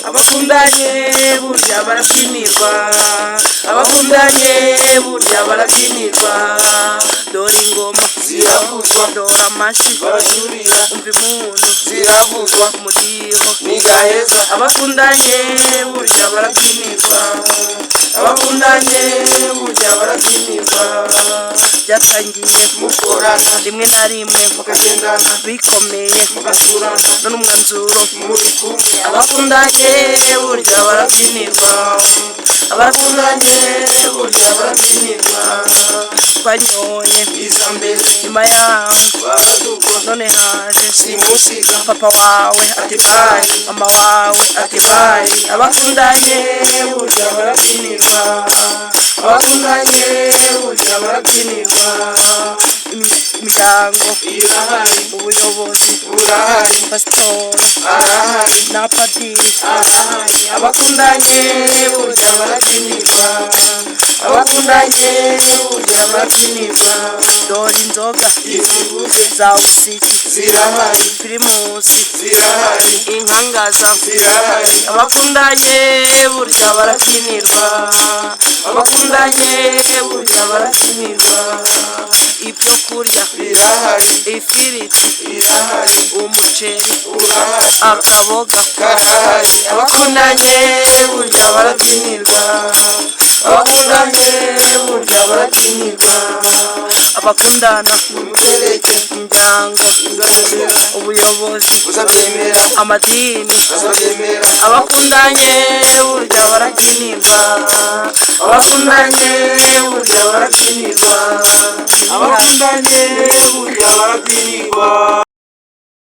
abakundanye burya barabyinirwa, abakundanye burya barabyinirwa, dore ingoma ziravuzwa, dore amashyi barajurira, umva impundu ziravuzwa, umudiho nigaheza, abakundanye burya barabyinirwa, abakundanye burya barabyinirwa, byatangiye mukorana rimwe na rimwe mukagendana bikomeye mugasurana none umwanzuro muri kumwe, abakundanye burya barabyinirwa, abakundanye burya barabyinirwa, twanyoye iza mbere nyuma yawe baradukwa none haje simusiga, papa wawe ati bayi, mama wawe ati bayi, abakundanye burya barabyinirwa, abakundanye burya barabyinirwa, imiryango irahari, ubuyobozi burahari, pasitoro arahari na padiri arahari, abakundanye burya barabyinirwa, abakundanye burya barabyinirwa, dore inzoga izibuze za usiki zirahari, pirimusi zirahari, inkangaza zirahari, abakundanye burya barabyinirwa, abakundanye burya barabyinirwa, ibyo kurya birahari, ifiriti irahari, umuceri urahari, akaboga karahari, abakundanye burya barabyinirwa, abakundanye burya barabyinirwa, abakundana mubereke imiryango izabemera, ubuyobozi buzabyemera, amadini azabyemera, abakundanye burya barabyinirwa, abakundanye burya barabyinirwa, abakundanye burya barabyinirwa.